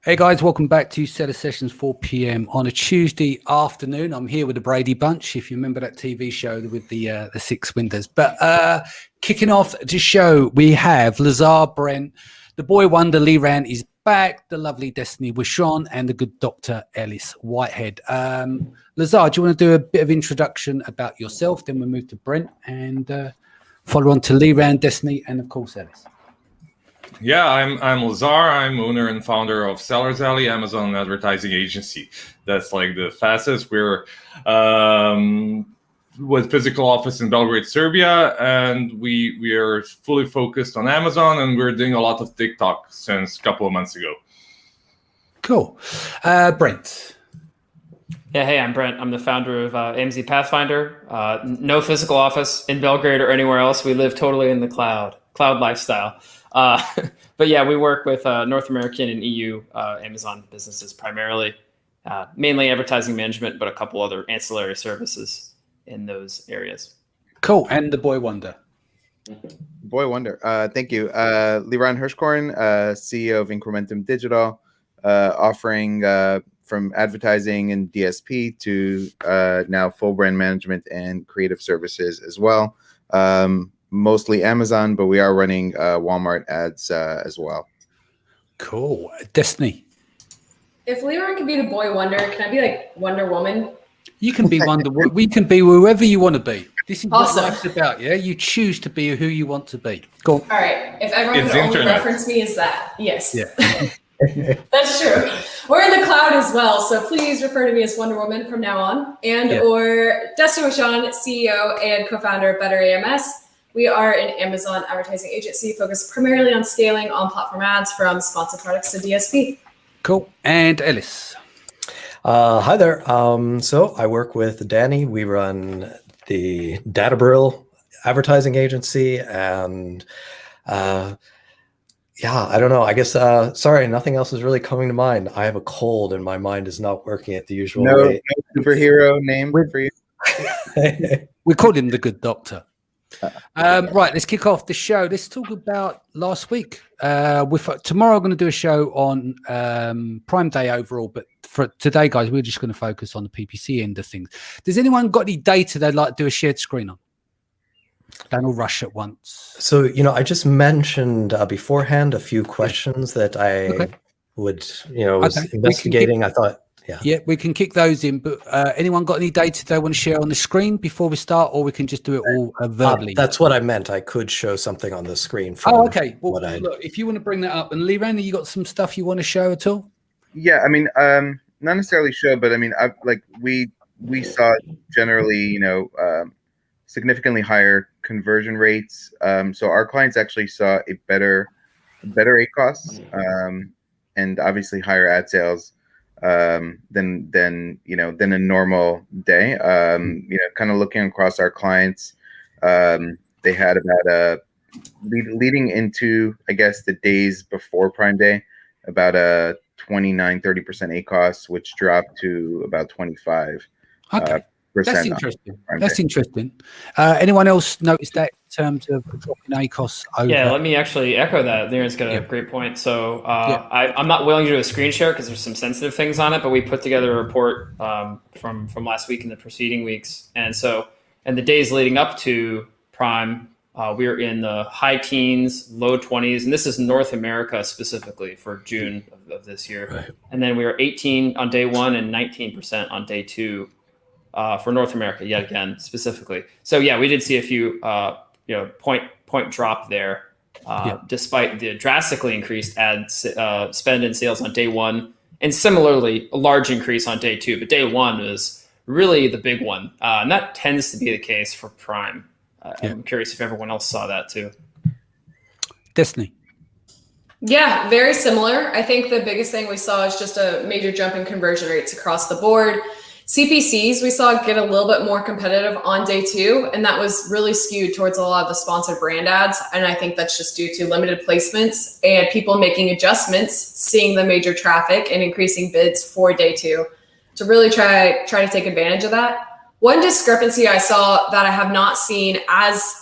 Hey guys, welcome back to Seller Sessions 4 p.m. on a Tuesday afternoon. I'm here with the Brady Bunch, if you remember that TV show with the six windows. But kicking off the show, we have Lazar Brent, the boy wonder Lee Rand is back, the lovely Destiny Wishon, and the good Dr. Ellis Whitehead. Lazar, do you want to do a bit of introduction about yourself? Then we'll move to Brent and follow on to Lee Rand, Destiny, and of course Ellis. Yeah, I'm Lazar. I'm owner and founder of Sellers Alley, Amazon advertising agency. That's like the fastest. We're with physical office in Belgrade, Serbia, and we are fully focused on Amazon, and we're doing a lot of TikTok since a couple of months ago. Cool. Brent. Yeah, hey, I'm Brent. I'm the founder of AMZ Pathfinder. No physical office in Belgrade or anywhere else. We live totally in the cloud lifestyle. But yeah, we work with North American and EU Amazon businesses primarily, mainly advertising management, but a couple other ancillary services in those areas. Cool. And the boy wonder. Boy wonder. Thank you. Liran Hirschkorn, CEO of Incrementum Digital, offering from advertising and DSP to now full brand management and creative services as well. Mostly Amazon, but we are running Walmart ads as well. Cool. Destiny. If Leroy can be the boy wonder, can I be like Wonder Woman? You can be Wonder Woman. We can be whoever you want to be. This is awesome. What life's about, yeah? You choose to be who you want to be. Go on. All right. If everyone could only reference me as that. Yes. Yeah. That's true. We're in the cloud as well, so please refer to me as Wonder Woman from now on. And or Destiny Wishon, CEO and co-founder of Better AMS. We are an Amazon advertising agency focused primarily on scaling on-platform ads from sponsored products to DSP. Cool. And Ellis. Hi there. So I work with Danny. We run the Databril advertising agency, and I don't know. I guess sorry, nothing else is really coming to mind. I have a cold, and my mind is not working at the usual way. No superhero name for you. We called him the good doctor. Right, let's kick off the show. Let's talk about last week. Tomorrow I'm going to do a show on Prime Day overall, but for today, guys, we're just going to focus on the PPC end of things. Does anyone got any data they'd like to do a shared screen on? Don't all rush at once. So, I just mentioned beforehand a few questions that I was investigating. I thought, yeah, we can kick those in, but anyone got any data they want to share on the screen before we start, or we can just do it all verbally? That's what I meant. I could show something on the screen. Okay. Well, look, if you want to bring that up, and Lee Rand, you got some stuff you want to show at all? Yeah, I mean, not necessarily show, but I mean, we saw generally, significantly higher conversion rates. So our clients actually saw a better ACOS, and obviously higher ad sales than a normal day. Kind of looking across our clients, they had about leading into, I guess, the days before Prime Day, about a 29-30% ACOS, which dropped to about 25%. Okay. That's interesting. That's interesting. Anyone else notice that in terms of the drop in ACOS? Yeah, let me actually echo that. Darren's got a great point. So I'm not willing to do a screen share because there's some sensitive things on it, but we put together a report from last week and the preceding weeks. And so in the days leading up to Prime, we were in the high teens, low 20s, and this is North America specifically for June of this year. Right. And then we were 18 on day one and 19% on day two. For North America, yet again, specifically. So yeah, we did see a few, point drop there, despite the drastically increased ad spend and sales on day one, and similarly a large increase on day two. But day one was really the big one, and that tends to be the case for Prime. I'm curious if everyone else saw that too. Destiny. Yeah, very similar. I think the biggest thing we saw is just a major jump in conversion rates across the board. CPCs we saw get a little bit more competitive on day two, and that was really skewed towards a lot of the sponsored brand ads. And I think that's just due to limited placements and people making adjustments, seeing the major traffic and increasing bids for day two to really try to take advantage of that. One discrepancy I saw that I have not seen as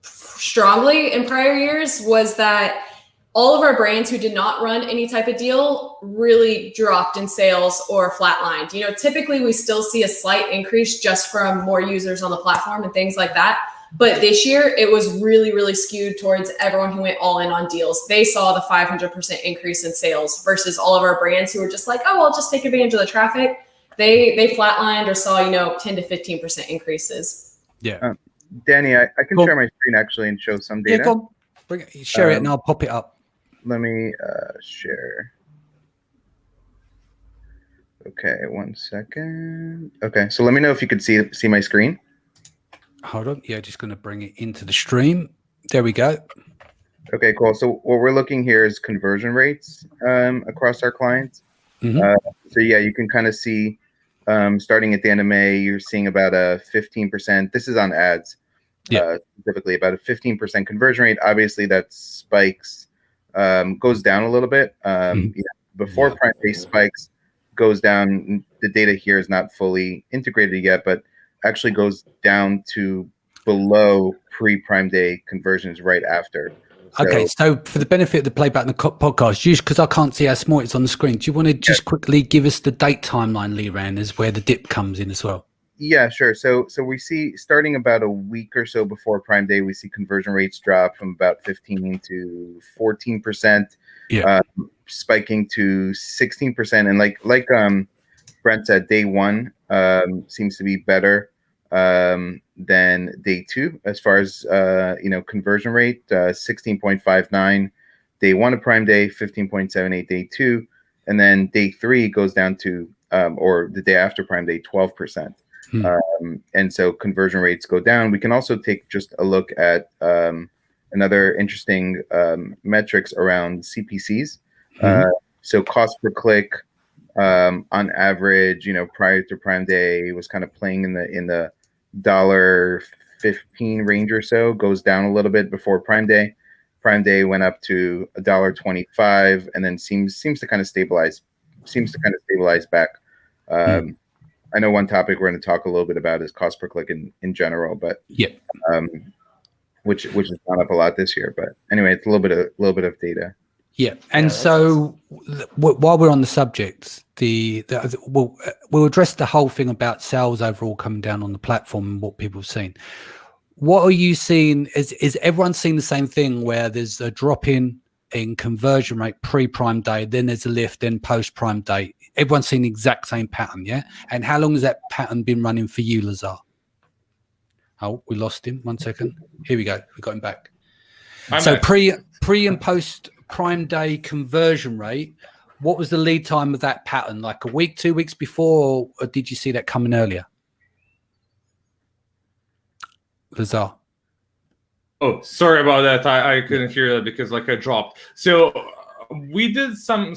strongly in prior years was that all of our brands who did not run any type of deal really dropped in sales or flatlined. You know, typically we still see a slight increase just from more users on the platform and things like that. But this year it was really, really skewed towards everyone who went all in on deals. They saw the 500% increase in sales versus all of our brands who were just like, oh, I'll just take advantage of the traffic. They flatlined or saw, 10 to 15% increases. Yeah. Danny, I can share my screen actually and show some data. Yeah, go on. Bring it, share it and I'll pop it up. Let me share. Okay, 1 second. Okay, so let me know if you could see my screen. Hold on. Yeah, just going to bring it into the stream. There we go. Okay, cool. So what we're looking here is conversion rates across our clients. Mm-hmm. So yeah, you can kind of see starting at the end of May, you're seeing about a 15%. This is on ads. Specifically about a 15% conversion rate. Obviously that spikes, goes down a little bit. Before Prime Day spikes, goes down. The data here is not fully integrated yet, but actually goes down to below pre-Prime Day conversions right after. Okay, so for the benefit of the playback in the podcast, just because I can't see how small it's on the screen, do you want to just quickly give us the date timeline, Liran, as where the dip comes in as well? Yeah, sure. So we see starting about a week or so before Prime Day, we see conversion rates drop from about 15 to 14%, spiking to 16%. And like Brent said, day one seems to be better than day two as far as conversion rate, 16.59 day one of Prime Day, 15.78 day two, and then day three goes down to or the day after Prime Day, 12%. And so conversion rates go down. We can also take just a look at another interesting metrics around CPCs. So cost per click on average, prior to Prime Day was kind of playing in the $1.15 range or so, goes down a little bit before Prime Day. Prime Day went up to $1.25 and then seems to kind of stabilize back. I know one topic we're going to talk a little bit about is cost per click in general, but which has gone up a lot this year. But anyway, it's a little bit of data. Yeah, and so while we're on the subject, we'll address the whole thing about sales overall coming down on the platform and what people have seen. What are you seeing? Is everyone seeing the same thing where there's a drop in conversion rate pre-Prime Day, then there's a lift, then post-Prime Day? Everyone's seen the exact same pattern, yeah? And how long has that pattern been running for you, Lazar? Oh, we lost him. 1 second. Here we go. We got him back. So pre and post Prime Day conversion rate, what was the lead time of that pattern? Like a week, 2 weeks before, or did you see that coming earlier? Lazar. Oh, sorry about that. I couldn't hear that because I dropped. So we did some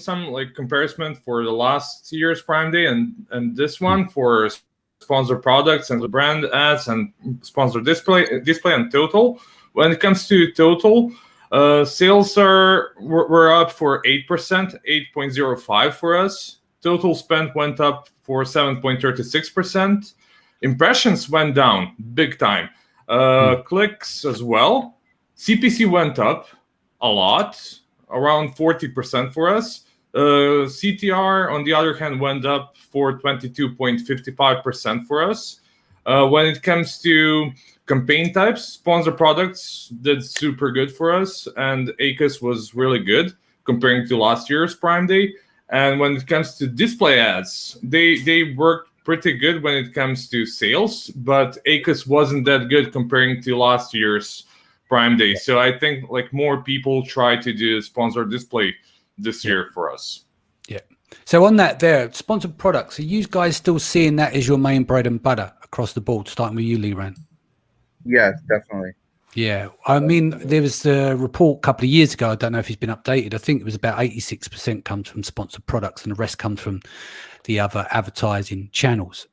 comparison for the last year's Prime Day and this one for sponsored products and the brand ads and sponsored display and total. When it comes to total, sales were up for 8%, 8.05 for us. Total spend went up for 7.36%. Impressions went down big time. Clicks as well. CPC went up a lot, around 40% for us. CTR, on the other hand, went up for 22.55% for us. When it comes to campaign types, sponsored products did super good for us, and ACUS was really good comparing to last year's Prime Day. And when it comes to display ads, they worked pretty good when it comes to sales, but ACUS wasn't that good comparing to last year's Prime Day. So I think more people try to do sponsored display this year for us. Yeah. So on that there, sponsored products, are you guys still seeing that as your main bread and butter across the board, starting with you, Liran? Yes, definitely. Yeah. I mean, there was a report a couple of years ago, I don't know if it's been updated. I think it was about 86% comes from sponsored products and the rest comes from the other advertising channels.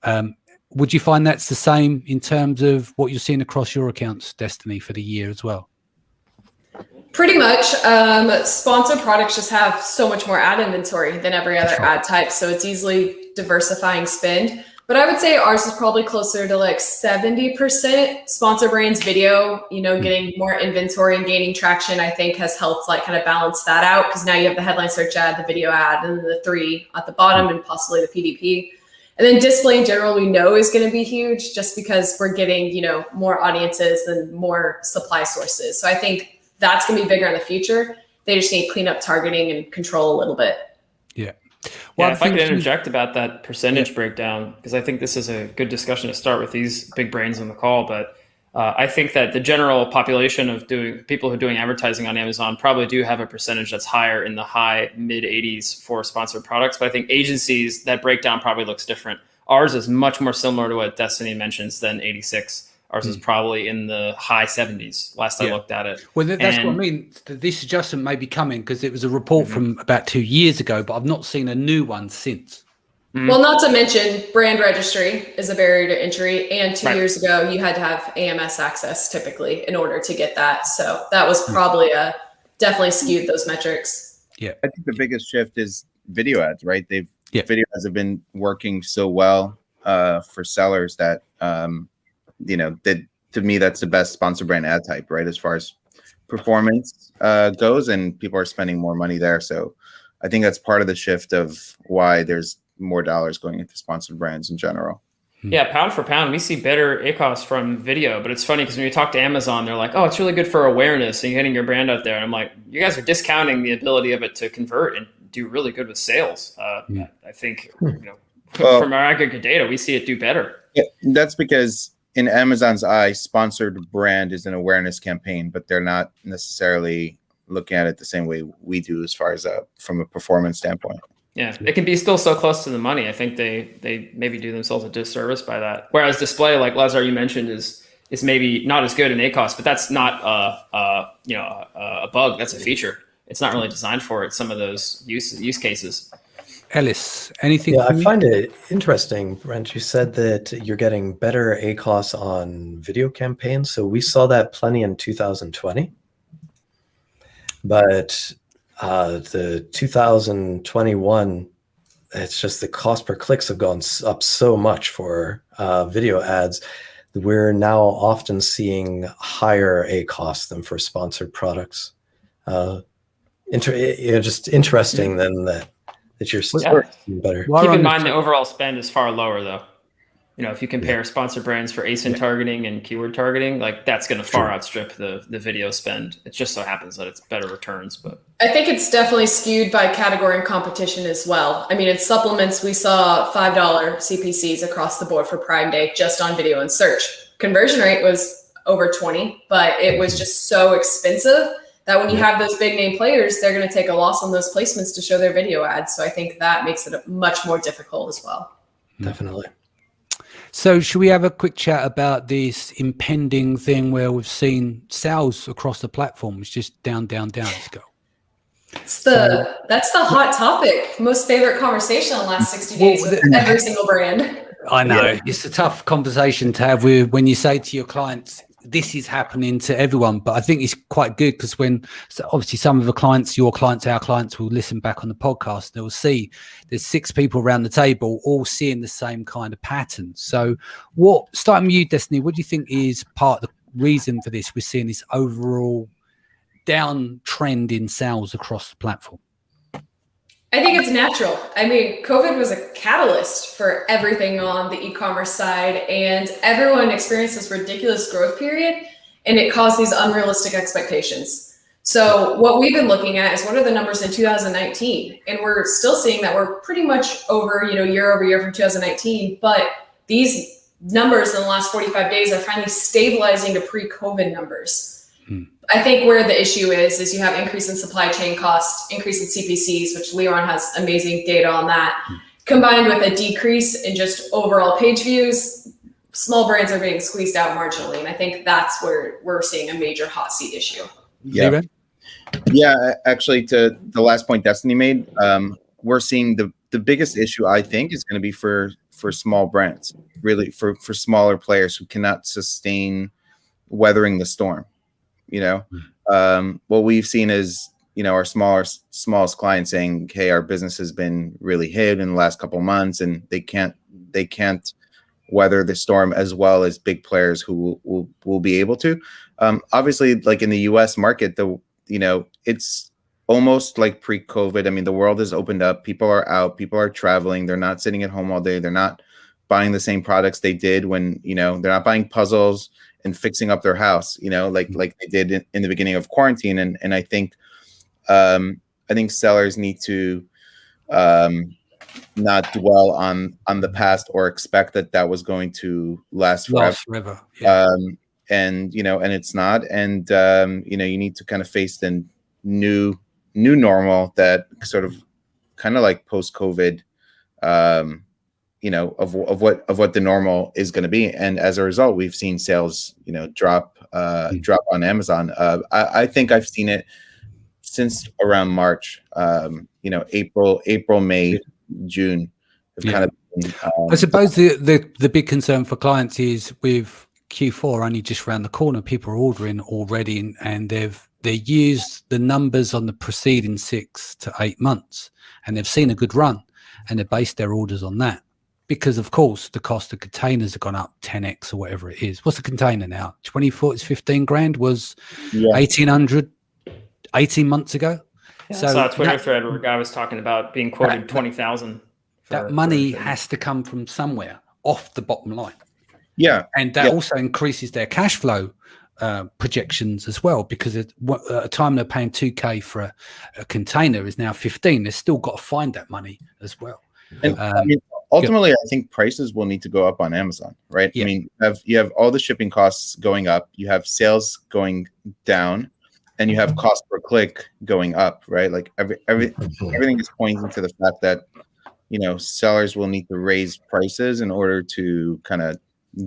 Would you find that's the same in terms of what you're seeing across your accounts, Destiny, for the year as well? Pretty much. Sponsored products just have so much more ad inventory than every other ad type, so it's easily diversifying spend. but I would say ours is probably closer to like 70% sponsor brands video, getting more inventory and gaining traction, I think has helped like kind of balance that out. Because now you have the headline search ad, the video ad, and then the 3 at the bottom and possibly the PDP. And then display in general, we know is going to be huge just because we're getting, more audiences and more supply sources. So I think that's going to be bigger in the future. They just need to clean up targeting and control a little bit. Yeah. Well, if I could interject about that percentage breakdown, because I think this is a good discussion to start with these big brains on the call. But I think that the general population of people who are doing advertising on Amazon probably do have a percentage that's higher in the high mid 80s for sponsored products. But I think agencies, that breakdown probably looks different. Ours is much more similar to what Destiny mentions than 86. Ours is probably in the high 70s last I looked at it. Well, that's what I mean. This adjustment may be coming because it was a report from about 2 years ago, but I've not seen a new one since. Well, not to mention brand registry is a barrier to entry. And 2 years ago, you had to have AMS access typically in order to get that. So that was probably definitely skewed those metrics. Yeah. I think the biggest shift is video ads, right? Video ads have been working so well for sellers that, that to me, that's the best sponsor brand ad type, right? As far as performance goes, and people are spending more money there. So I think that's part of the shift of why there's more dollars going into sponsored brands in general. Yeah, pound for pound, we see better ACoS from video, but it's funny because when you talk to Amazon, they're like, oh, it's really good for awareness and getting your brand out there. And I'm like, you guys are discounting the ability of it to convert and do really good with sales. I think, from our aggregate data, we see it do better. Yeah, that's because in Amazon's eye, sponsored brand is an awareness campaign, but they're not necessarily looking at it the same way we do as far as from a performance standpoint. Yeah, it can be still so close to the money. I think they maybe do themselves a disservice by that. Whereas display, like Lazar, you mentioned, is maybe not as good in ACoS, but that's not a bug. That's a feature. It's not really designed for it. Some of those use cases. Ellis, anything? Yeah, I find it interesting, Brent. You said that you're getting better ACoS on video campaigns. So we saw that plenty in 2020, but the 2021, it's just the cost per clicks have gone up so much for video ads. We're now often seeing higher ACoS than for sponsored products. Just interesting then that you're seeing better. Keep in mind the overall spend is far lower though. If you compare sponsored brands for ASIN targeting and keyword targeting, like that's going to far outstrip the video spend. It just so happens that it's better returns, but I think it's definitely skewed by category and competition as well. I mean, in supplements, we saw $5 CPCs across the board for Prime Day just on video and search. Conversion rate was over 20, but it was just so expensive that when you have those big name players, they're going to take a loss on those placements to show their video ads. So I think that makes it much more difficult as well. Definitely. So should we have a quick chat about this impending thing where we've seen sales across the platform? It's just down, let's go. That's the hot topic. Most favorite conversation in the last 60 days with every single brand. I know. It's a tough conversation to have when you say to your clients, this is happening to everyone. But I think it's quite good because obviously some of the clients, your clients, our clients will listen back on the podcast. They'll see there's 6 people around the table all seeing the same kind of pattern. So starting with you, Destiny, what do you think is part of the reason for this? We're seeing this overall down trend in sales across the platform. I think it's natural. I mean, COVID was a catalyst for everything on the e-commerce side, and everyone experienced this ridiculous growth period, and it caused these unrealistic expectations. So what we've been looking at is what are the numbers in 2019, and we're still seeing that we're pretty much over, year over year from 2019, but these numbers in the last 45 days are finally stabilizing to pre-COVID numbers. I think where the issue is you have increase in supply chain costs, increase in CPCs, which Leon has amazing data on that, combined with a decrease in just overall page views. Small brands are being squeezed out marginally. And I think that's where we're seeing a major hot seat issue. Yeah. Yeah. Actually, to the last point Destiny made, we're seeing the biggest issue, I think, is going to be for small brands, really for smaller players who cannot sustain weathering the storm. What we've seen is, our smallest clients saying, hey, our business has been really hit in the last couple of months and they can't weather the storm as well as big players who will be able to. Obviously, like in the U.S. market, it's almost like pre-COVID. I mean, the world has opened up. People are out. People are traveling. They're not sitting at home all day. They're not buying the same products they did when, they're not buying puzzles and fixing up their house, like they did in the beginning of quarantine. And I think sellers need to not dwell on the past or expect that was going to last forever. Yeah. And it's not. And you need to kind of face the new normal that sort of kind of like post-COVID, of what the normal is going to be. And as a result, we've seen sales, drop on Amazon. I think I've seen it since around March. April, May, June. Kind of been, I suppose the big concern for clients is with Q4 only just around the corner, people are ordering already, and they've used the numbers on the preceding 6 to 8 months, and they've seen a good run, and they based their orders on that. Because of course the cost of containers have gone up 10x or whatever it is. What's a container now? 24, it's 15 grand, was 1,800 18 months ago. Yeah, so I saw a Twitter thread where a guy was talking about being quoted 20,000. That money has to come from somewhere off the bottom line. Yeah. And that also increases their cash flow projections as well, because at a time they're paying 2K for a container is now 15. They've still got to find that money as well. And ultimately, I think prices will need to go up on Amazon, right? Yeah. I mean, you have all the shipping costs going up, you have sales going down, and you have cost per click going up, right? Like everything is pointing to the fact that sellers will need to raise prices in order to kind of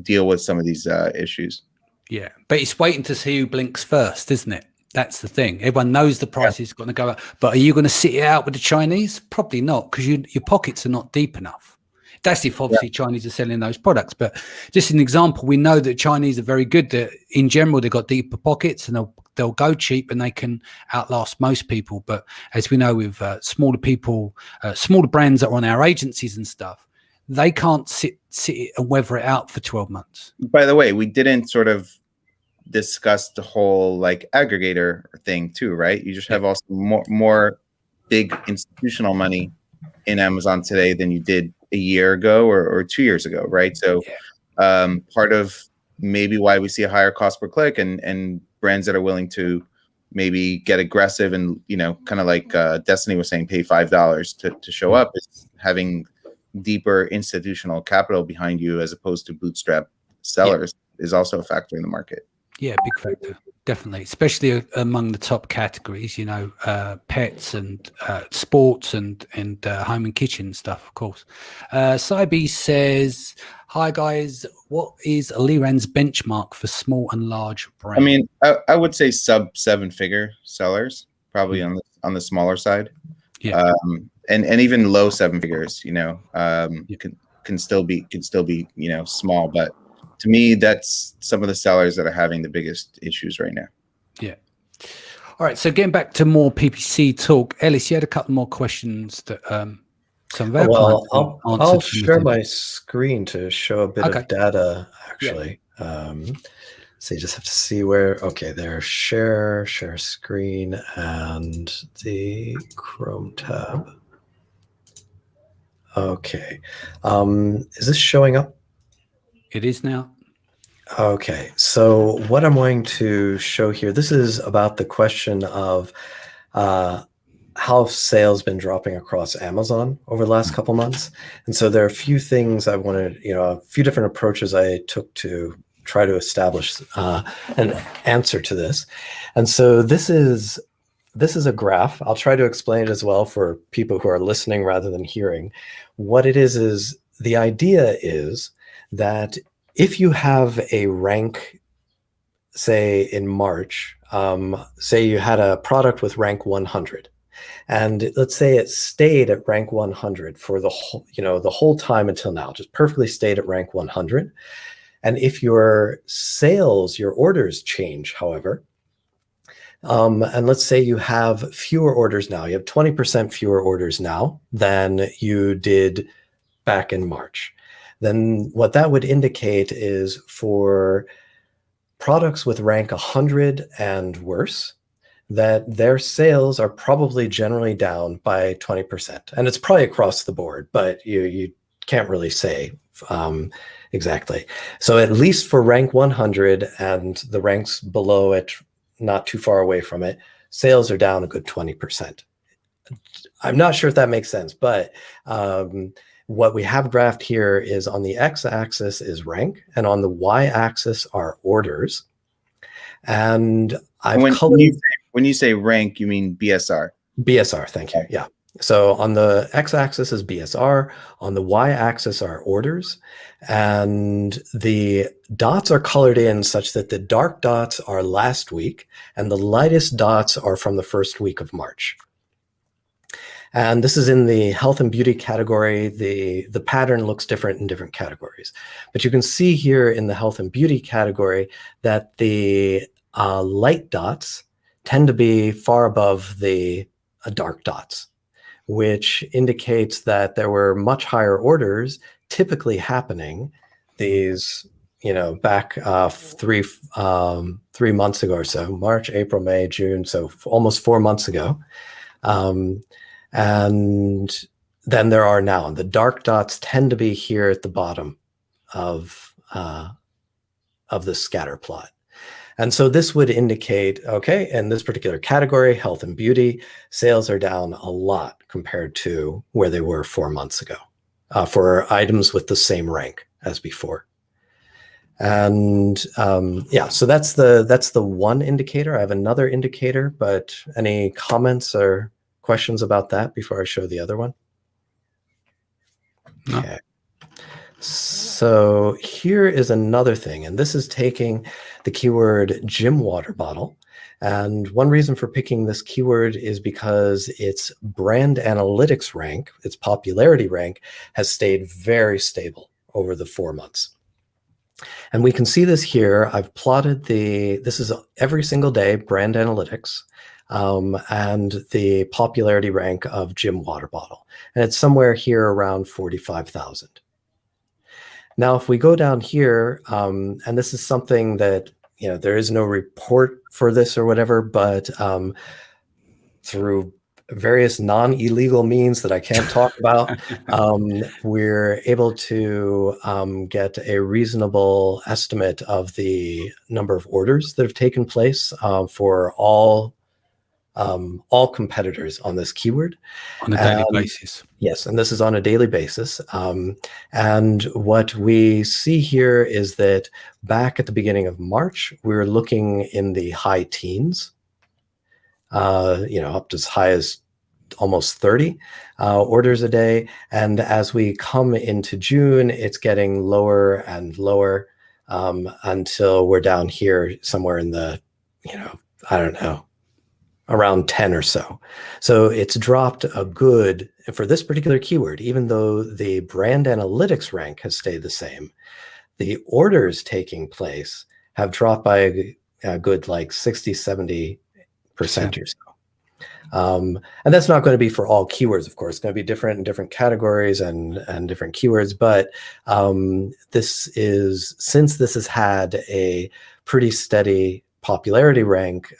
deal with some of these issues. Yeah, but it's waiting to see who blinks first, isn't it? That's the thing. Everyone knows the price is going to go up, but are you going to sit it out with the Chinese? Probably not, because your pockets are not deep enough. That's if obviously Chinese are selling those products. But just an example, we know that Chinese are very good. That in general they've got deeper pockets and they'll go cheap and they can outlast most people. But as we know, with smaller people, smaller brands that are on our agencies and stuff, they can't sit it and weather it out for 12 months. By the way, we didn't sort of discuss the whole like aggregator thing too, right? You just have also more big institutional money in Amazon today than you did a year ago or 2 years ago, right? So part of maybe why we see a higher cost per click and brands that are willing to maybe get aggressive and kind of like Destiny was saying, pay $5 to show up, is having deeper institutional capital behind you as opposed to bootstrap sellers is also a factor in the market. Yeah, big factor, definitely, especially among the top categories, pets and sports and home and kitchen stuff, of course. Sybe says, hi guys, what is Liran's benchmark for small and large brands? I mean, I would say sub 7-figure sellers, probably on the smaller side. Yeah. And even low 7 figures, can still be small, but to me, that's some of the sellers that are having the biggest issues right now. Yeah. All right. So getting back to more PPC talk, Ellis, you had a couple more questions that some of our clients I'll share my screen to show a bit of data, actually. Yeah. So you just have to see where, there, share screen and the Chrome tab. Okay. Is this showing up? It is now. Okay, so what I'm going to show here, this is about the question of how sales been dropping across Amazon over the last couple months. And so there are a few things I wanted, a few different approaches I took to try to establish an answer to this. And so this is a graph. I'll try to explain it as well for people who are listening rather than hearing. What it is the idea is that if you have a rank, say in March, say you had a product with rank 100, and let's say it stayed at rank 100 for the whole time until now, just perfectly stayed at rank 100. And if your sales, your orders change, however, and let's say you have fewer orders now, you have 20% fewer orders now than you did back in March, then what that would indicate is for products with rank 100 and worse, that their sales are probably generally down by 20%. And it's probably across the board, but you can't really say exactly. So at least for rank 100 and the ranks below it, not too far away from it, sales are down a good 20%. I'm not sure if that makes sense, but what we have graphed here is on the x-axis is rank, and on the y-axis are orders. And when you say rank, you mean BSR? BSR, thank you. Yeah. So on the x-axis is BSR, on the y-axis are orders, and the dots are colored in such that the dark dots are last week, and the lightest dots are from the first week of March. And this is in the health and beauty category. The pattern looks different in different categories. But you can see here in the health and beauty category that the light dots tend to be far above the dark dots, which indicates that there were much higher orders typically happening these, back 3 months ago or so, March, April, May, June, so almost 4 months ago. And then there are now. The dark dots tend to be here at the bottom of the scatter plot. And so this would indicate, okay, in this particular category, health and beauty, sales are down a lot compared to where they were 4 months ago for items with the same rank as before. And so that's the one indicator. I have another indicator, but any comments or questions about that before I show the other one? No. Okay. So here is another thing, and this is taking the keyword gym water bottle. And one reason for picking this keyword is because its brand analytics rank, its popularity rank, has stayed very stable over the 4 months. And we can see this here. I've plotted this is every single day brand analytics and the popularity rank of gym water bottle. And it's somewhere here around 45,000. Now, if we go down here, and this is something that, there is no report for this or whatever, but through various non-illegal means that I can't talk about, we're able to get a reasonable estimate of the number of orders that have taken place for all competitors on this keyword. On a daily basis. Yes, and this is on a daily basis. And what we see here is that back at the beginning of March, we were looking in the high teens, up to as high as almost 30 orders a day. And as we come into June, it's getting lower and lower until we're down here somewhere in the, I don't know, around 10 or so. So it's dropped a good, for this particular keyword, even though the brand analytics rank has stayed the same, the orders taking place have dropped by a good like 60-70% or so. And that's not going to be for all keywords, of course. It's going to be different in different categories and different keywords. But since this has had a pretty steady popularity rank,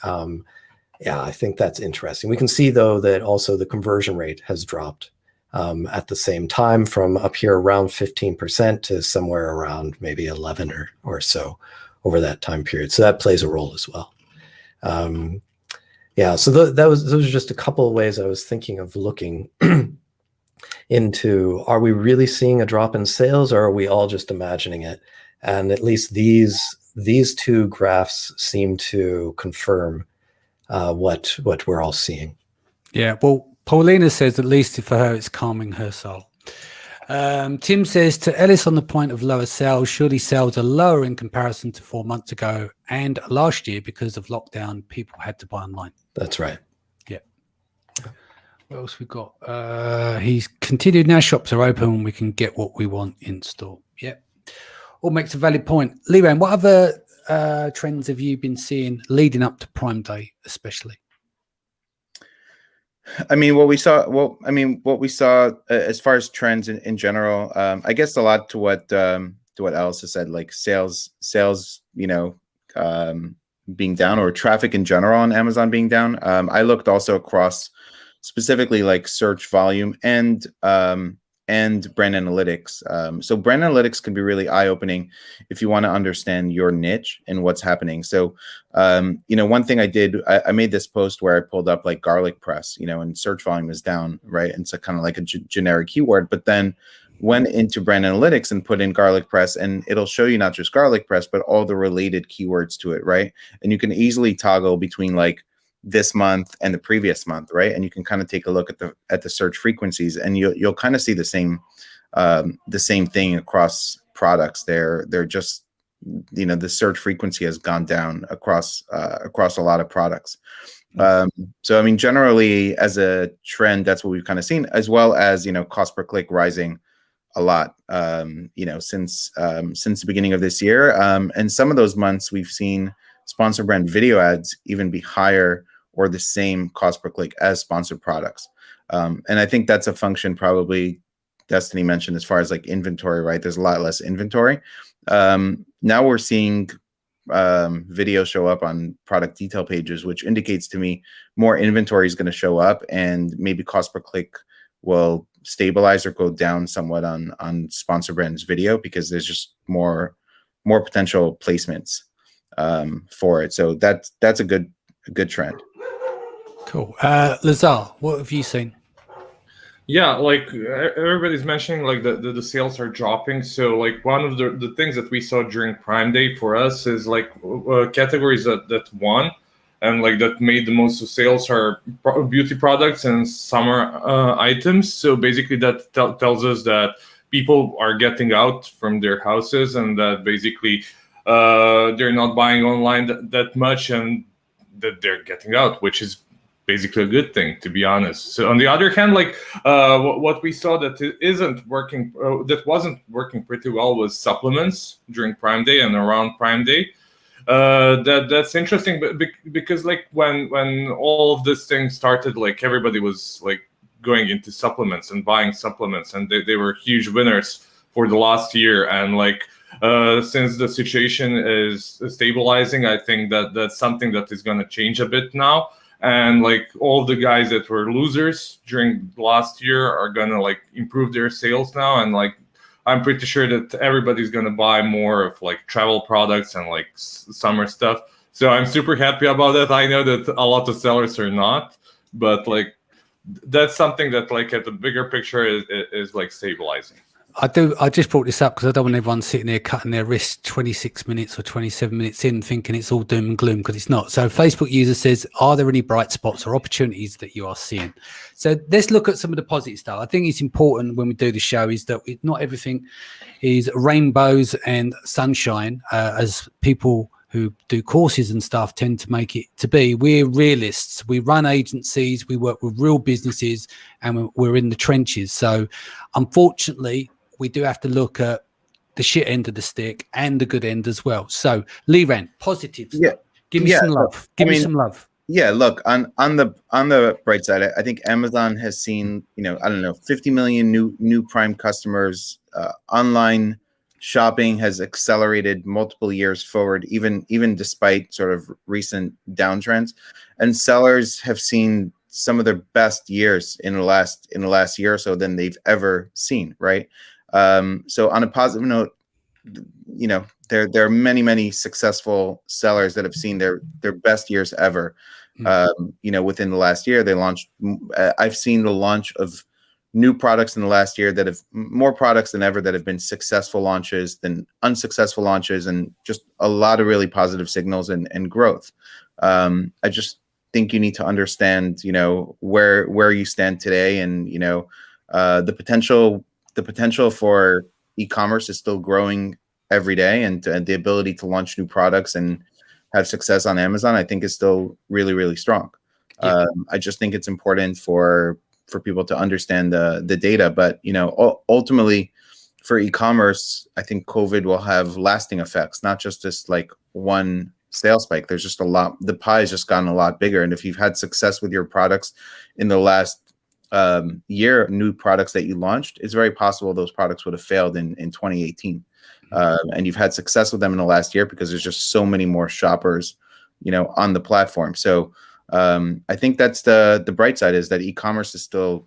I think that's interesting. We can see, though, that also the conversion rate has dropped at the same time from up here around 15% to somewhere around maybe 11 or so over that time period. So that plays a role as well. So those are just a couple of ways I was thinking of looking into, are we really seeing a drop in sales, or are we all just imagining it? And at least these two graphs seem to confirm what we're all seeing. Yeah, well, Paulina says at least for her it's calming her soul. Tim says, to Ellis on the point of lower sales, surely sales are lower in comparison to 4 months ago and last year because of lockdown, people had to buy online. That's right. Yeah. What else we got? He's continued, now shops are open and we can get what we want in store. Yeah. All makes a valid point. Liran, what other trends have you been seeing leading up to Prime Day, especially? I mean, what we saw. What we saw as far as trends in general. I guess a lot to what Alice has said, like sales, being down, or traffic in general on Amazon being down. I looked also across specifically like search volume and brand analytics. So brand analytics can be really eye-opening if you want to understand your niche and what's happening. So, one thing I did, I made this post where I pulled up like garlic press, and search volume is down, right? And so kind of like a generic keyword, but then went into brand analytics and put in garlic press, and it'll show you not just garlic press, but all the related keywords to it, right? And you can easily toggle between like this month and the previous month, right? And you can kind of take a look at the search frequencies, and you'll kind of see the same thing across products. They're just, the search frequency has gone down across a lot of products. So I mean, generally as a trend, that's what we've kind of seen, as well as cost per click rising a lot, since the beginning of this year. And some of those months we've seen sponsor brand video ads even be higher or the same cost per click as sponsored products. And I think that's a function, probably Destiny mentioned, as far as like inventory, right? There's a lot less inventory. Now we're seeing video show up on product detail pages, which indicates to me more inventory is going to show up, and maybe cost per click will stabilize or go down somewhat on sponsor brands video, because there's just more potential placements for it. So that's a good trend. Cool. Lazar, what have you seen? Yeah, like everybody's mentioning, like the sales are dropping. So like one of the things that we saw during Prime Day for us is like categories that won and like that made the most of sales are beauty products and summer items. So basically that tells us that people are getting out from their houses, and that basically they're not buying online that much, and that they're getting out, which is basically a good thing, to be honest. So on the other hand, like what we saw that wasn't working pretty well was supplements during Prime Day and around Prime Day. That's interesting, but because like when all of this thing started, like everybody was like going into supplements and buying supplements, and they were huge winners for the last year. And like since the situation is stabilizing, I think that's something that is going to change a bit now. And like all the guys that were losers during last year are gonna like improve their sales now, and like I'm pretty sure that everybody's gonna buy more of like travel products and like summer stuff. So I'm super happy about that. I know that a lot of sellers are not, but like that's something that like at the bigger picture is like stabilizing. I just brought this up because I don't want everyone sitting there cutting their wrists 26 minutes or 27 minutes in thinking it's all doom and gloom, because it's not. So Facebook user says, are there any bright spots or opportunities that you are seeing? So let's look at some of the positive stuff. I think it's important when we do the show is that not everything is rainbows and sunshine, as people who do courses and stuff tend to make it to be. We're realists. We run agencies. We work with real businesses, and we're in the trenches. So unfortunately, we do have to look at the shit end of the stick and the good end as well. So, Liran, positive stuff. Yeah. Give me some love. Give me some love. Yeah, look, on the bright side, I think Amazon has seen, 50 million new Prime customers. Online shopping has accelerated multiple years forward, even despite sort of recent downtrends. And sellers have seen some of their best years in the last year or so than they've ever seen, right? So on a positive note, there are many successful sellers that have seen their best years ever. Within the last year, they launched. I've seen the launch of new products in the last year that have more products than ever that have been successful launches than unsuccessful launches, and just a lot of really positive signals and growth. I just think you need to understand, where you stand today, and the potential for e-commerce is still growing every day, and the ability to launch new products and have success on Amazon, I think, is still really, really strong. Yeah. I just think it's important for people to understand the data, but ultimately for e-commerce, I think COVID will have lasting effects, not just this like one sales spike. There's just a lot. The pie has just gotten a lot bigger. And if you've had success with your products in the last year, new products that you launched, it's very possible those products would have failed in 2018. And you've had success with them in the last year because there's just so many more shoppers, on the platform. So I think that's the bright side, is that e-commerce is still,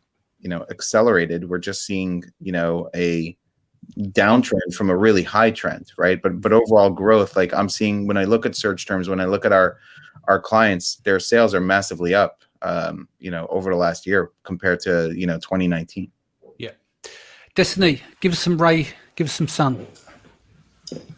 accelerated. We're just seeing, a downtrend from a really high trend, right? But overall growth, like I'm seeing when I look at search terms, when I look at our clients, their sales are massively up, over the last year compared to 2019. Yeah. Destiny, give us some ray, give us some sun.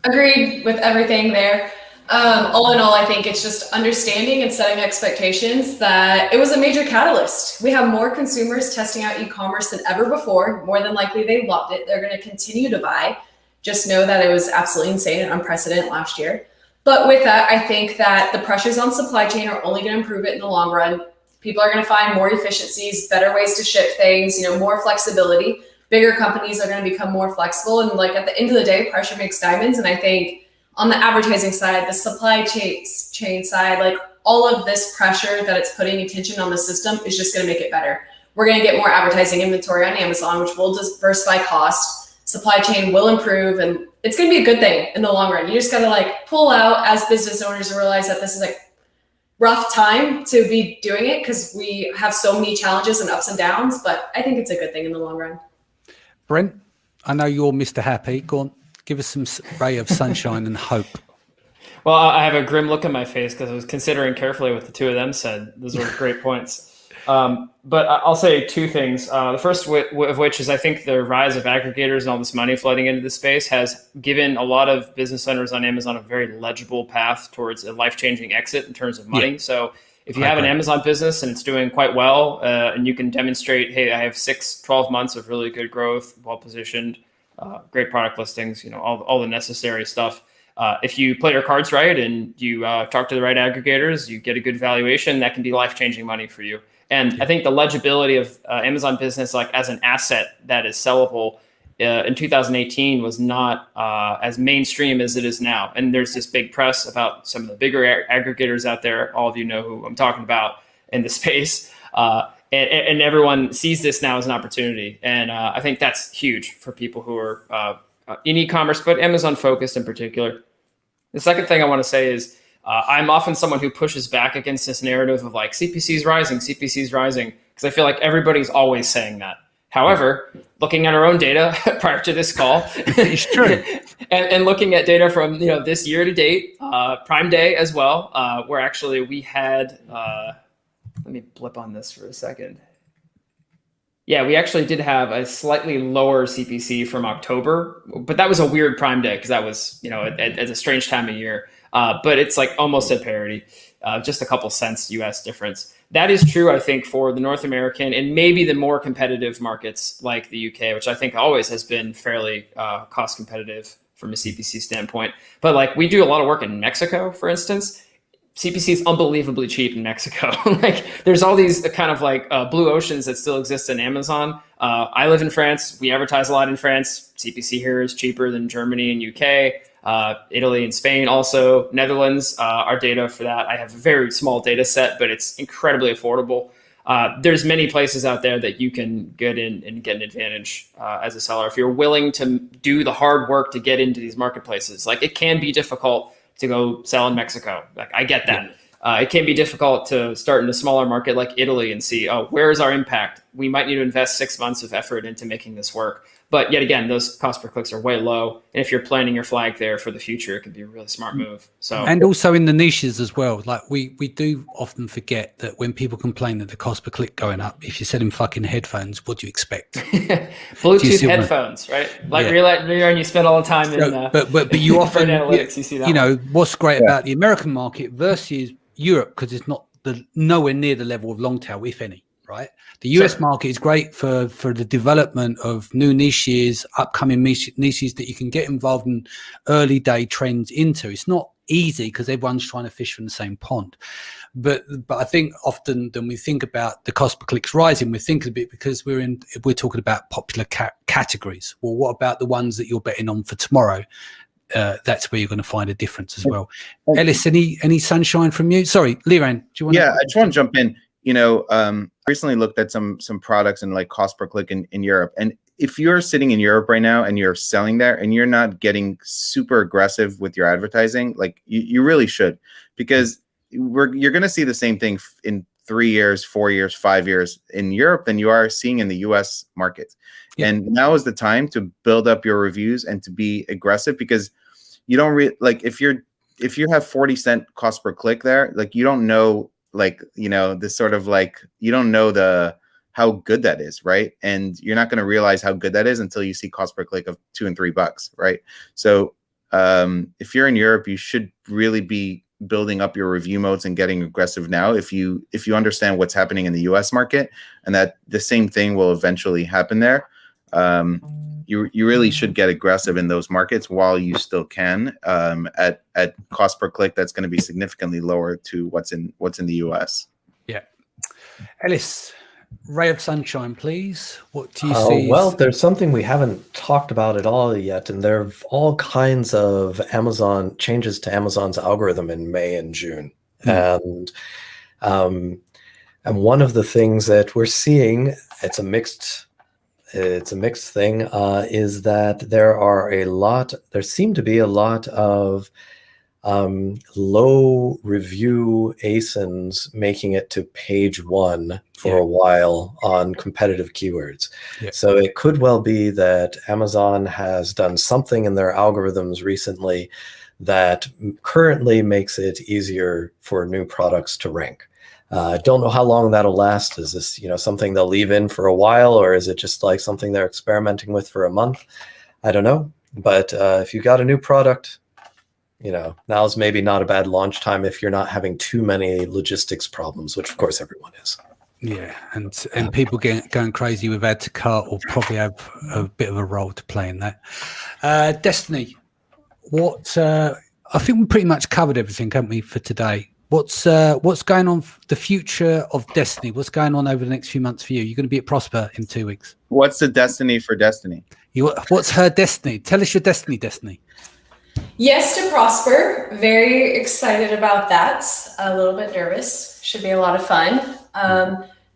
Agreed with everything there. All in all, I think it's just understanding and setting expectations that it was a major catalyst. We have more consumers testing out e-commerce than ever before. More than likely, they loved it. They're going to continue to buy. Just know that it was absolutely insane and unprecedented last year. But with that, I think that the pressures on supply chain are only going to improve it in the long run. People are going to find more efficiencies, better ways to ship things, more flexibility. Bigger companies are going to become more flexible. And like at the end of the day, pressure makes diamonds. And I think on the advertising side, the supply chain side, like all of this pressure that it's putting attention on the system is just going to make it better. We're going to get more advertising inventory on Amazon, which will diversify cost. Supply chain will improve, and it's going to be a good thing in the long run. You just got to like pull out as business owners and realize that this is like rough time to be doing it because we have so many challenges and ups and downs, but I think it's a good thing in the long run. Brent, I know you're Mr. Happy. Go on, give us some ray of sunshine and hope. Well, I have a grim look on my face because I was considering carefully what the two of them said. Those were great points. But I'll say two things. The first of which is I think the rise of aggregators and all this money flooding into the space has given a lot of business owners on Amazon a very legible path towards a life-changing exit in terms of money. Yeah. So if you have an Amazon business and it's doing quite well and you can demonstrate, hey, I have 6-12 months of really good growth, well-positioned, great product listings, all the necessary stuff. If you play your cards right and you talk to the right aggregators, you get a good valuation, that can be life-changing money for you. And I think the legibility of Amazon business, like as an asset that is sellable in 2018 was not as mainstream as it is now. And there's this big press about some of the bigger aggregators out there. All of you know who I'm talking about in the space. And everyone sees this now as an opportunity. And I think that's huge for people who are in e-commerce, but Amazon focused in particular. The second thing I want to say is I'm often someone who pushes back against this narrative of like CPC's rising, because I feel like everybody's always saying that. However, looking at our own data prior to this call, it's true, and looking at data from this year to date, Prime Day as well, where actually we had. Let me blip on this for a second. Yeah, we actually did have a slightly lower CPC from October, but that was a weird Prime Day because that was at a strange time of year. But it's like almost at parity, just a couple cents US difference. That is true, I think, for the North American and maybe the more competitive markets like the UK, which I think always has been fairly cost competitive from a CPC standpoint. But like we do a lot of work in Mexico, for instance. CPC is unbelievably cheap in Mexico. Like there's all these kind of like blue oceans that still exist in Amazon. I live in France. We advertise a lot in France. CPC here is cheaper than Germany and UK. Italy and Spain also. Netherlands, our data for that. I have a very small data set, but it's incredibly affordable. There's many places out there that you can get in and get an advantage as a seller. If you're willing to do the hard work to get into these marketplaces, like it can be difficult to go sell in Mexico. Like I get that. Yeah. It can be difficult to start in a smaller market like Italy and see, where is our impact? We might need to invest 6 months of effort into making this work. But yet again, those cost per clicks are way low. And if you're planting your flag there for the future, it could be a really smart move. So, and also in the niches as well. Like we do often forget that when people complain that the cost per click going up, if you're selling fucking headphones, what do you expect? Bluetooth headphones, right? Like and you spend all the time in but you often analytics, you see that what's great about the American market versus Europe, because it's not nowhere near the level of long tail, if any. Right, the US market is great for the development of new niches, upcoming niches that you can get involved in early day trends into. It's not easy because everyone's trying to fish from the same pond. But I think often when we think about the cost per clicks rising, we're thinking a bit because we're talking about popular categories. Well, what about the ones that you're betting on for tomorrow? that's where you're going to find a difference as well. Ellis, any sunshine from you? Sorry, Liran, do you want? Yeah, I just want to jump in. Recently looked at some products and like cost per click in Europe, and if you're sitting in Europe right now and you're selling there and you're not getting super aggressive with your advertising, like you really should, because you're going to see the same thing in 3 years, 4 years, 5 years in Europe than you are seeing in the US market. Yeah. And now is the time to build up your reviews and to be aggressive, because you don't like if you have 40-cent cost per click there, like you don't know, like, this sort of like, you don't know how good that is, right? And you're not going to realize how good that is until you see cost per click of $2 and $3, right? So if you're in Europe, you should really be building up your review modes and getting aggressive now. If you understand what's happening in the US market, and that the same thing will eventually happen there, you really should get aggressive in those markets while you still can, at cost per click that's going to be significantly lower to what's in the US. Yeah. Ellis, ray of sunshine, please. What do you see? Well, there's something we haven't talked about at all yet, and there are all kinds of changes to Amazon's algorithm in May and June. And one of the things that we're seeing, it's a mixed thing, is that there seem to be a lot of low review ASINs making it to page 1 for a while on competitive keywords. Yeah. So it could well be that Amazon has done something in their algorithms recently that currently makes it easier for new products to rank. I don't know how long that'll last. Is this, something they'll leave in for a while, or is it just like something they're experimenting with for a month? I don't know. But if you've got a new product, now's maybe not a bad launch time if you're not having too many logistics problems, which of course everyone is. Yeah, and people going crazy with add to cart will probably have a bit of a role to play in that. Destiny, I think we pretty much covered everything, haven't we, for today? What's going on for the future of Destiny? What's going on over the next few months for you? You're going to be at Prosper in 2 weeks. What's the destiny for Destiny? What's her destiny? Tell us your destiny. Yes to Prosper. Very excited about that. A little bit nervous. Should be a lot of fun.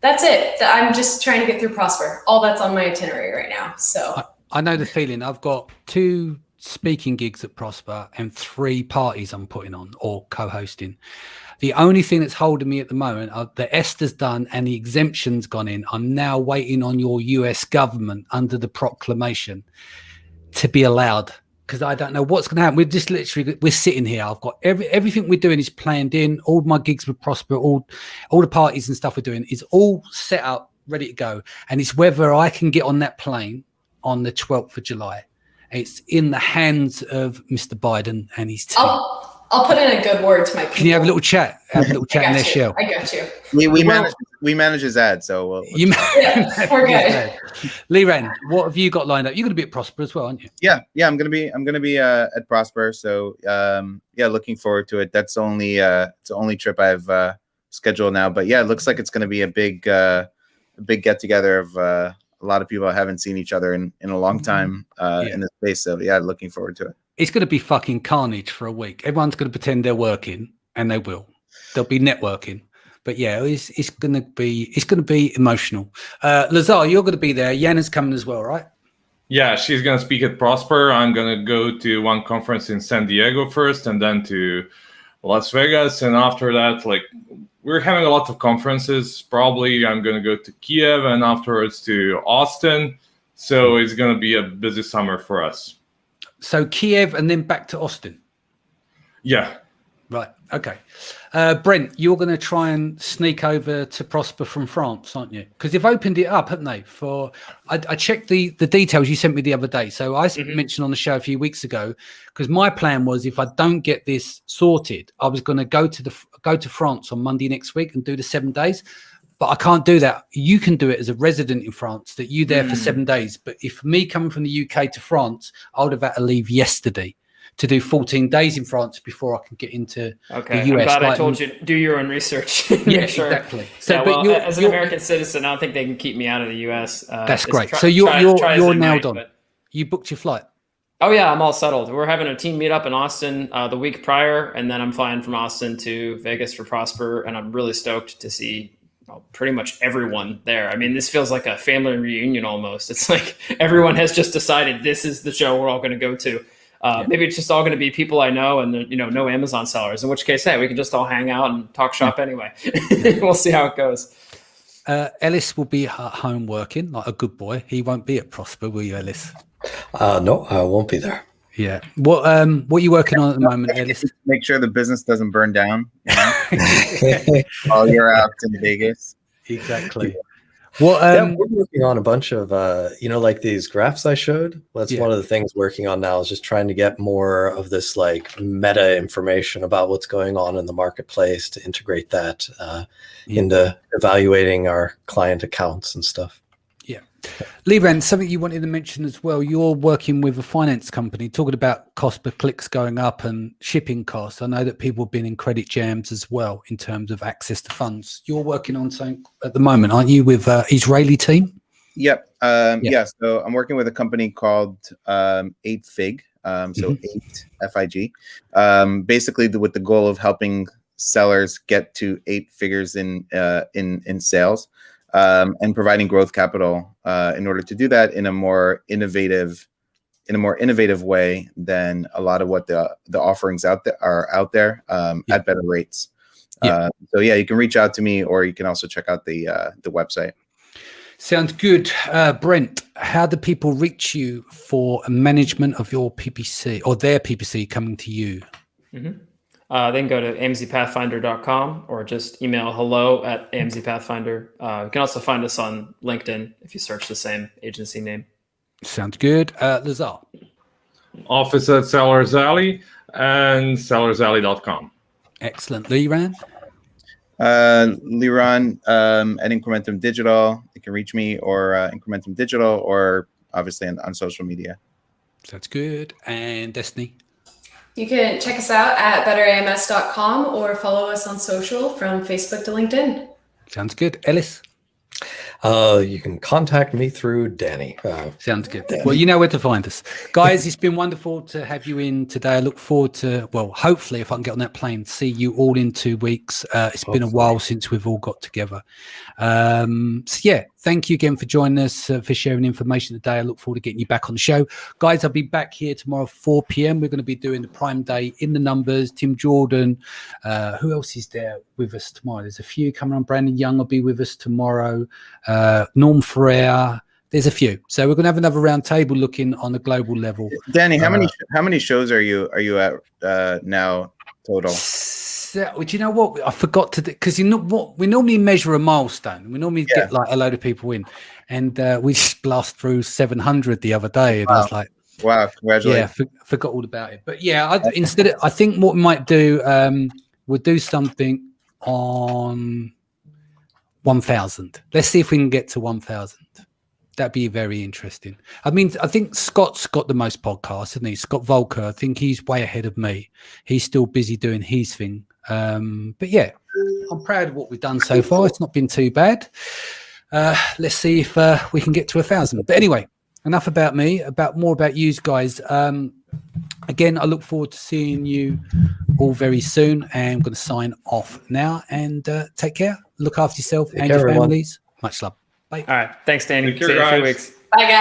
That's it. I'm just trying to get through Prosper. All that's on my itinerary right now. So I know the feeling. I've got 2 speaking gigs at Prosper and 3 parties I'm putting on or co-hosting. The only thing that's holding me at the moment, the ESTA's done and the exemption's gone in. I'm now waiting on your US government under the proclamation to be allowed, because I don't know what's going to happen. We're sitting here. I've got everything we're doing is planned in. All my gigs with Prosper, all the parties and stuff we're doing is all set up, ready to go. And it's whether I can get on that plane on the 12th of July. It's in the hands of Mr. Biden and his team. I'll put in a good word to my people. Can you have a little chat? Have a little chat in their shell. I got you. We manage his ad, so we're good. Liran, what have you got lined up? You're going to be at Prosper as well, aren't you? Yeah, I'm going to be at Prosper. So looking forward to it. That's it's the only trip I've scheduled now. But yeah, it looks like it's going to be a big get together of a lot of people I haven't seen each other in a long time in this space. So yeah, looking forward to it. It's going to be fucking carnage for a week. Everyone's going to pretend they're working, and they will. They'll be networking. But yeah, it's going to be emotional. Lazar, you're going to be there. Yana's coming as well, right? Yeah, she's going to speak at Prosper. I'm going to go to one conference in San Diego first, and then to Las Vegas. And after that, we're having a lot of conferences. Probably I'm going to go to Kiev and afterwards to Austin. So it's going to be a busy summer for us. So Kiev and then back to Austin. Yeah. Right. Okay. Brent, you're going to try and sneak over to Prosper from France, aren't you? Because they've opened it up, haven't they? I checked the details you sent me the other day. So I mentioned on the show a few weeks ago, because my plan was if I don't get this sorted, I was going to go to France on Monday next week and do the 7 days. But I can't do that. You can do it as a resident in France, that you're there for 7 days. But if me coming from the UK to France, I would have had to leave yesterday to do 14 days in France before I can get into the US. I'm glad I told you, do your own research. Yeah, sure. Exactly. So, as an American citizen, I don't think they can keep me out of the US. That's great. So you're nailed on. You booked your flight? Oh yeah, I'm all settled. We're having a team meet up in Austin the week prior, and then I'm flying from Austin to Vegas for Prosper, and I'm really stoked to see pretty much everyone there. I mean, this feels like a family reunion almost. It's like everyone has just decided this is the show we're all going to go to. Maybe it's just all going to be people I know and no Amazon sellers, in which case, hey, we can just all hang out and talk shop anyway. We'll see how it goes. Ellis will be at home working like a good boy. He won't be at Prosper, will you, Ellis? No, I won't be there. Yeah. What are you working on at the moment, Ellis? Make sure the business doesn't burn down. While you're out in Vegas. Exactly. Well, we're working on a bunch of, like these graphs I showed. Well, that's one of the things working on now is just trying to get more of this like meta information about what's going on in the marketplace to integrate that into evaluating our client accounts and stuff. Yeah. Liran, something you wanted to mention as well. You're working with a finance company talking about cost per clicks going up and shipping costs. I know that people have been in credit jams as well in terms of access to funds. You're working on something at the moment, aren't you, with Israeli team? Yep. Yeah. So I'm working with a company called 8Fig. So 8 FIG. Basically with the goal of helping sellers get to 8 figures in sales. And providing growth capital in order to do that in a more innovative way than a lot of what the offerings out there at better rates. So you can reach out to me, or you can also check out the website. Sounds good. Brent, how do people reach you for management of your PPC or their PPC coming to you? Mm-hmm. They can go to amzpathfinder.com or just email hello@amzpathfinder. You can also find us on LinkedIn if you search the same agency name. Sounds good. Lazar. Office at Sellers Alley and sellersalley.com. Excellent. Liran? Liran at Incrementum Digital. You can reach me or Incrementum Digital, or obviously on social media. Sounds good. And Destiny? You can check us out at betterams.com or follow us on social from Facebook to LinkedIn. Sounds good. Ellis? You can contact me through Danny. Sounds good. Well, you know where to find us. Guys, it's been wonderful to have you in today. I look forward to, hopefully, if I can get on that plane, see you all in 2 weeks. It's been a while since we've all got together. Thank you again for joining us, for sharing information today. I look forward to getting you back on the show. Guys, I'll be back here tomorrow, 4 p.m. We're going to be doing the Prime Day in the numbers. Tim Jordan. Who else is there with us tomorrow? There's a few coming on. Brandon Young will be with us tomorrow. Norm Ferrer. There's a few. So we're going to have another roundtable looking on a global level. Danny, how many shows are you at now total? Do you know what? I forgot to do, because we normally measure a milestone. We normally get like a load of people in, and we just blast through 700 the other day, and I was like, "Wow, congratulations!" Yeah, forgot all about it. But yeah, I think what we might do, we'll do something on 1,000. Let's see if we can get to 1,000. That'd be very interesting. I mean, I think Scott's got the most podcasts, hasn't he? Scott Volker. I think he's way ahead of me. He's still busy doing his thing. But yeah, I'm proud of what we've done so far. It's not been too bad. Let's see if we can get to 1,000. But anyway, enough about me. More about you guys. Again, I look forward to seeing you all very soon. And I'm going to sign off now. And take care. Look after yourself and your families. Much love. Bye. All right. Thanks, Danny. Take care, See you in a few guys. weeks. Bye, guys.